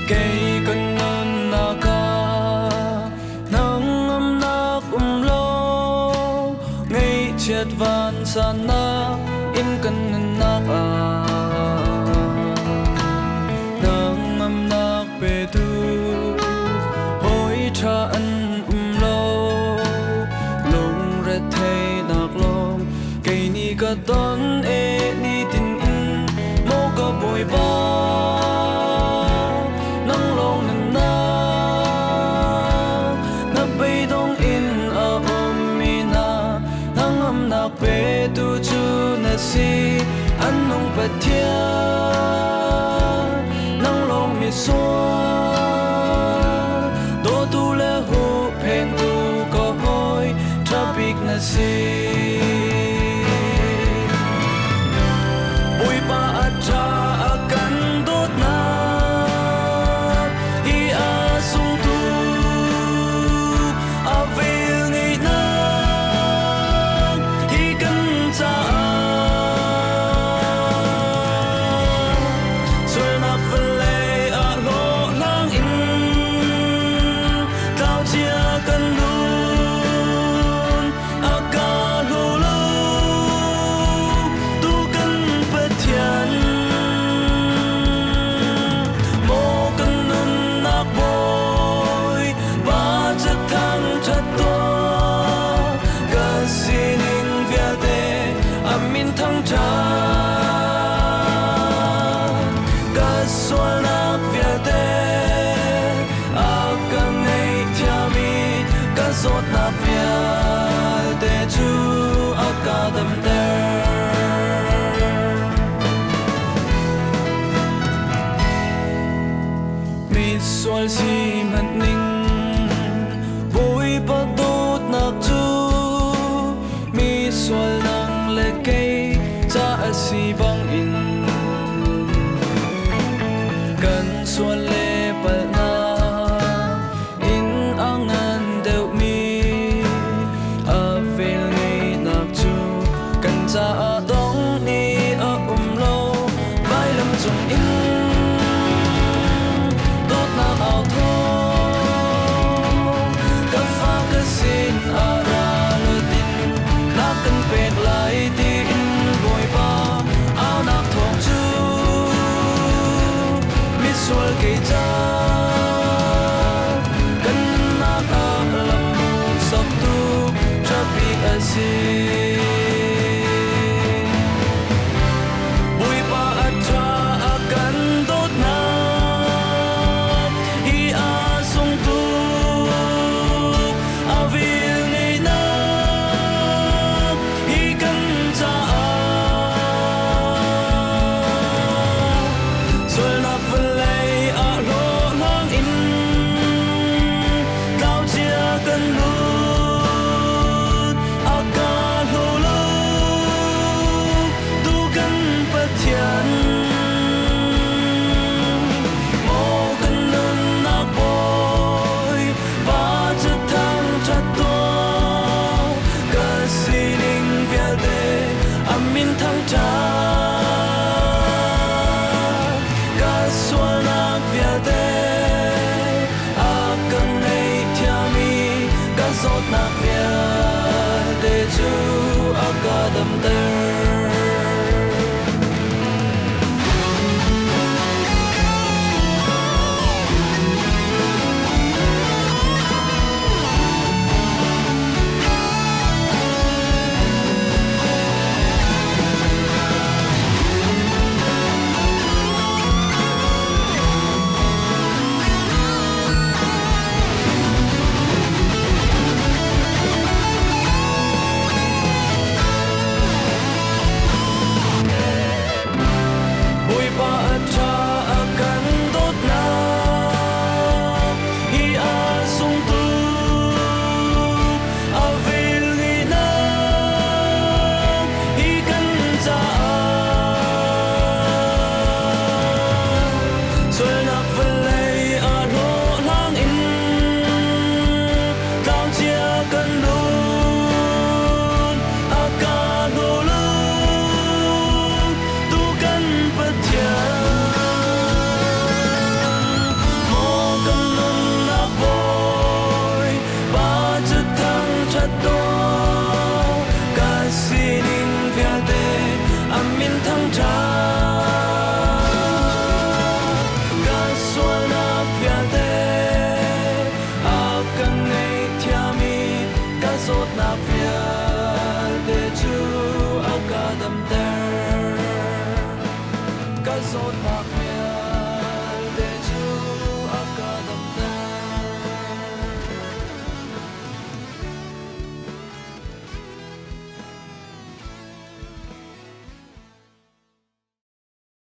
cây cần nôn na ca nắng âm nạc lo ngay chết van san na in cần nạc nắng âm nạc bê tu hối cha ăn lo lung rét thay nạc lo cây ni cả ton e ni tin in mô có bồi ba pe tu chu na si an nong pa thia nang long mi so do tu le ho pen tu ko hoi traffic na si bui pa atra akan dot na hi a sung tu avil nei na sốt na phía te chu akadam der mi sol si man ning vui pa tot nak chu mi sol nang le kei cha asi bang in kan sol le pal na sa dong ni a lo vai lam chung in dot na ao tho ka fa ka sin a ra lo tin na kan pek lai ti in boy ba ao na thong chu mi sol ke cha kan na a lam sak tu chapi a si Hãy subscribe cho kênh Ghiền Mì Gõ để không bỏ lỡ sốt bạc